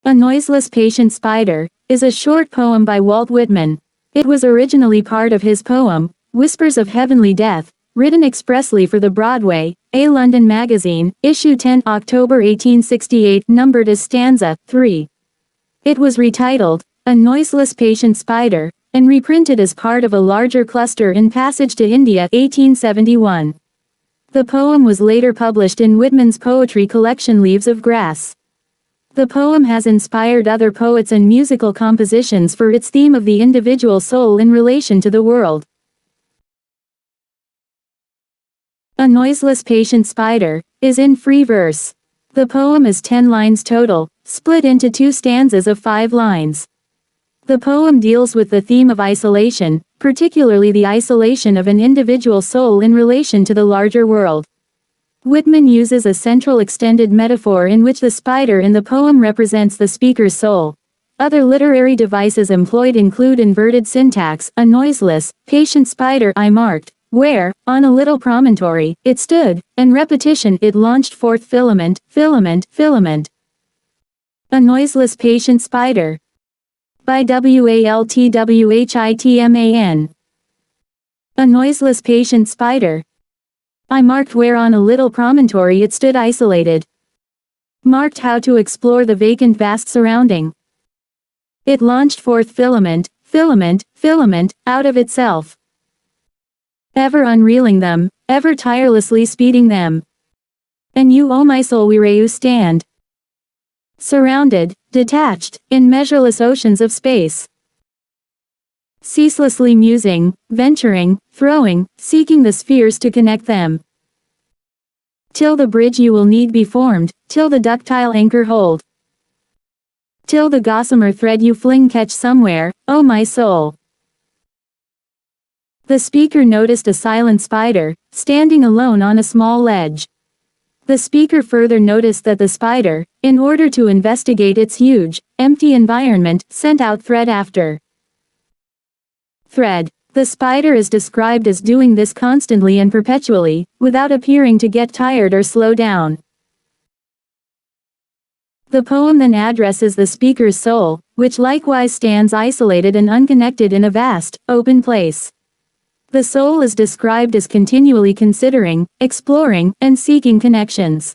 A Noiseless Patient Spider is a short poem by Walt Whitman. It was originally part of his poem, Whispers of Heavenly Death, written expressly for the Broadway, A London Magazine, issue 10 October 1868, numbered as stanza 3. It was retitled, A Noiseless Patient Spider, and reprinted as part of a larger cluster in Passage to India 1871. The poem was later published in Whitman's poetry collection Leaves of Grass. The poem has inspired other poets and musical compositions for its theme of the individual soul in relation to the world. A Noiseless Patient Spider is in free verse. The poem is 10 lines total, split into 2 stanzas of 5 lines. The poem deals with the theme of isolation, particularly the isolation of an individual soul in relation to the larger world. Whitman uses a central extended metaphor in which the spider in the poem represents the speaker's soul. Other literary devices employed include inverted syntax, a noiseless, patient spider I marked, where, on a little promontory, it stood, and repetition it launched forth filament, filament, filament. A Noiseless Patient Spider. By Waltwhitman. A noiseless patient spider. I marked where on a little promontory it stood isolated. Marked how to explore the vacant vast surrounding. It launched forth filament, filament, filament, out of itself. Ever unreeling them, ever tirelessly speeding them. And you, O my soul, where you stand. Surrounded, detached, in measureless oceans of space. Ceaselessly musing, venturing, throwing, seeking the spheres to connect them. Till the bridge you will need be formed, till the ductile anchor hold. Till the gossamer thread you fling catch somewhere, O my soul. The speaker noticed a silent spider, standing alone on a small ledge. The speaker further noticed that the spider, in order to investigate its huge, empty environment, sent out thread after thread. The spider is described as doing this constantly and perpetually, without appearing to get tired or slow down. The poem then addresses the speaker's soul, which likewise stands isolated and unconnected in a vast, open place. The soul is described as continually considering, exploring, and seeking connections.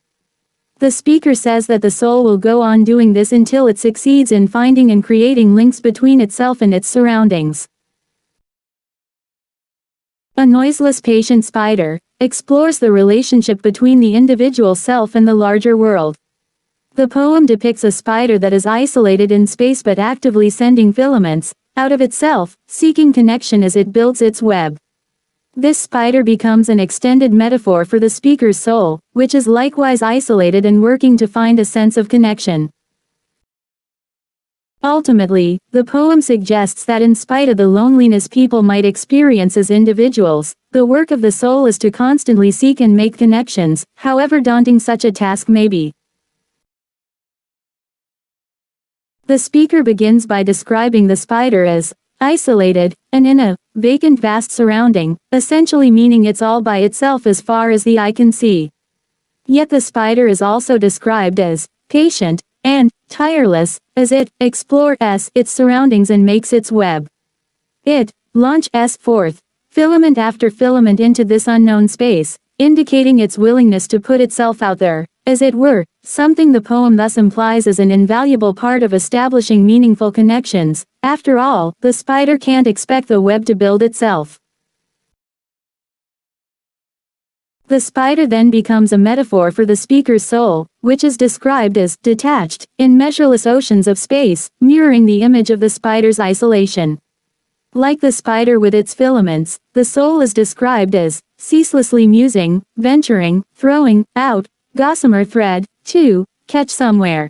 The speaker says that the soul will go on doing this until it succeeds in finding and creating links between itself and its surroundings. A Noiseless Patient Spider explores the relationship between the individual self and the larger world. The poem depicts a spider that is isolated in space but actively sending filaments out of itself, seeking connection as it builds its web. This spider becomes an extended metaphor for the speaker's soul, which is likewise isolated and working to find a sense of connection. Ultimately, the poem suggests that in spite of the loneliness people might experience as individuals, the work of the soul is to constantly seek and make connections, however daunting such a task may be. The speaker begins by describing the spider as isolated, and in a vacant vast surrounding, essentially meaning it's all by itself as far as the eye can see. Yet the spider is also described as patient and tireless, as it explores its surroundings and makes its web. It launches forth filament after filament into this unknown space, indicating its willingness to put itself out there, as it were, something the poem thus implies as an invaluable part of establishing meaningful connections. After all, the spider can't expect the web to build itself. The spider then becomes a metaphor for the speaker's soul, which is described as detached, in measureless oceans of space, mirroring the image of the spider's isolation. Like the spider with its filaments, the soul is described as ceaselessly musing, venturing, throwing out gossamer thread to catch somewhere.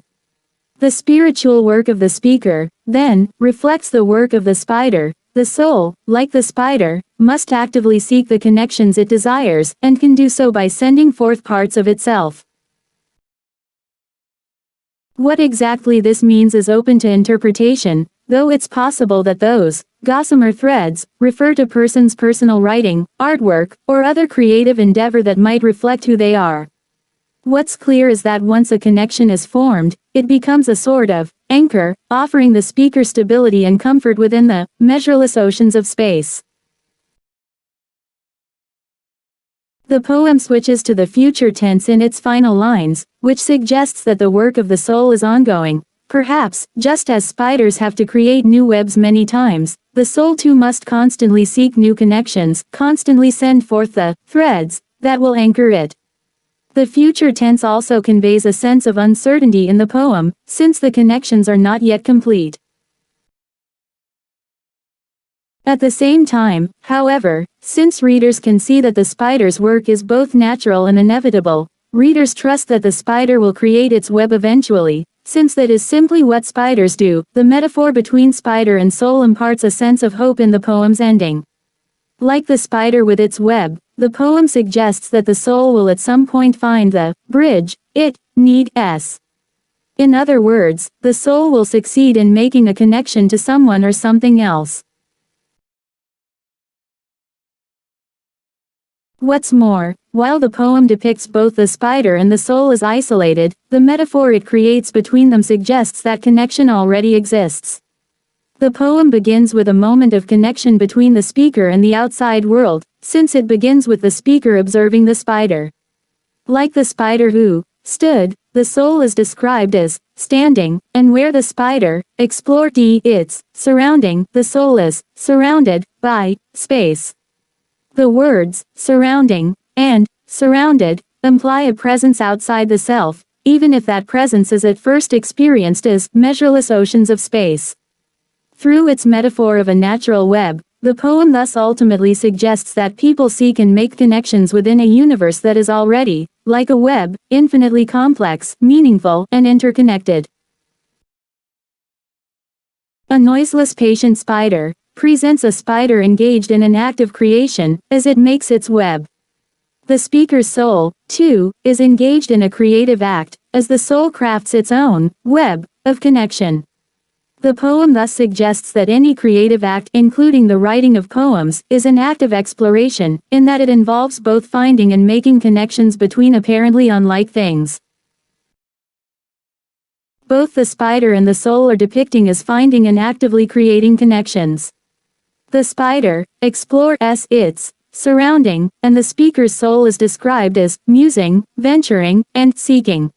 The spiritual work of the speaker, then, reflects the work of the spider. The soul, like the spider, must actively seek the connections it desires, and can do so by sending forth parts of itself. What exactly this means is open to interpretation, though it's possible that those gossamer threads refer to person's personal writing, artwork, or other creative endeavor that might reflect who they are. What's clear is that once a connection is formed, it becomes a sort of anchor, offering the speaker stability and comfort within the measureless oceans of space. The poem switches to the future tense in its final lines, which suggests that the work of the soul is ongoing. Perhaps, just as spiders have to create new webs many times, the soul too must constantly seek new connections, constantly send forth the threads that will anchor it. The future tense also conveys a sense of uncertainty in the poem, since the connections are not yet complete. At the same time, however, since readers can see that the spider's work is both natural and inevitable, readers trust that the spider will create its web eventually, since that is simply what spiders do. The metaphor between spider and soul imparts a sense of hope in the poem's ending. Like the spider with its web, the poem suggests that the soul will at some point find the bridge it needs. In other words, the soul will succeed in making a connection to someone or something else. What's more, while the poem depicts both the spider and the soul as isolated, the metaphor it creates between them suggests that connection already exists. The poem begins with a moment of connection between the speaker and the outside world, since it begins with the speaker observing the spider. Like the spider who stood, the soul is described as standing, and where the spider explored its surrounding, the soul is surrounded by space. The words surrounding and surrounded imply a presence outside the self, even if that presence is at first experienced as measureless oceans of space. Through its metaphor of a natural web, the poem thus ultimately suggests that people seek and make connections within a universe that is already, like a web, infinitely complex, meaningful, and interconnected. A noiseless patient spider presents a spider engaged in an act of creation, as it makes its web. The speaker's soul, too, is engaged in a creative act, as the soul crafts its own web of connection. The poem thus suggests that any creative act, including the writing of poems, is an act of exploration, in that it involves both finding and making connections between apparently unlike things. Both the spider and the soul are depicting as finding and actively creating connections. The spider explores its surrounding, and the speaker's soul is described as musing, venturing, and seeking.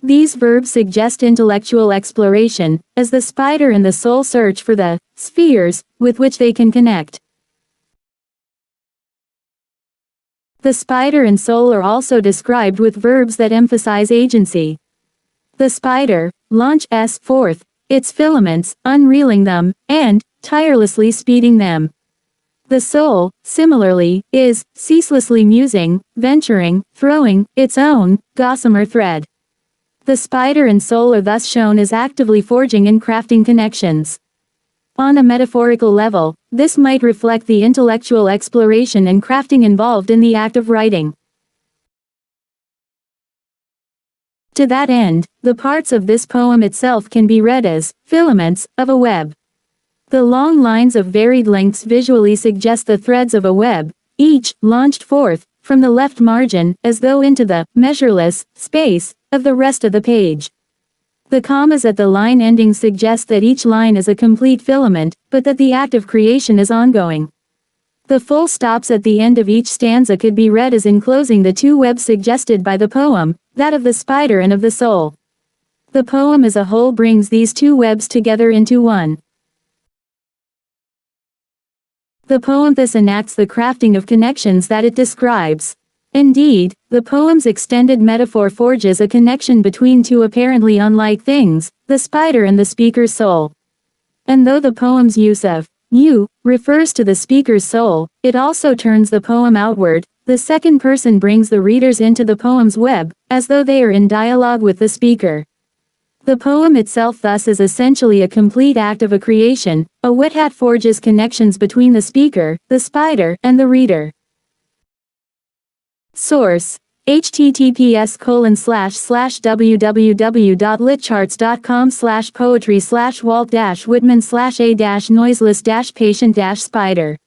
These verbs suggest intellectual exploration, as the spider and the soul search for the spheres with which they can connect. The spider and soul are also described with verbs that emphasize agency. The spider launches forth its filaments, unreeling them, and tirelessly speeding them. The soul, similarly, is ceaselessly musing, venturing, throwing its own gossamer thread. The spider and soul are thus shown as actively forging and crafting connections. On a metaphorical level, this might reflect the intellectual exploration and crafting involved in the act of writing. To that end, the parts of this poem itself can be read as filaments of a web. The long lines of varied lengths visually suggest the threads of a web, each launched forth from the left margin, as though into the measureless space of the rest of the page. The commas at the line ending suggest that each line is a complete filament, but that the act of creation is ongoing. The full stops at the end of each stanza could be read as enclosing the two webs suggested by the poem, that of the spider and of the soul. The poem as a whole brings these two webs together into one. The poem thus enacts the crafting of connections that it describes. Indeed, the poem's extended metaphor forges a connection between two apparently unlike things, the spider and the speaker's soul. And though the poem's use of you refers to the speaker's soul, it also turns the poem outward. The second person brings the readers into the poem's web, as though they are in dialogue with the speaker. The poem itself thus is essentially a complete act of a creation. A wet hat forges connections between the speaker, the spider, and the reader. Source: https://www.litcharts.com/poetry/Walt-Whitman/a-noiseless-patient-spider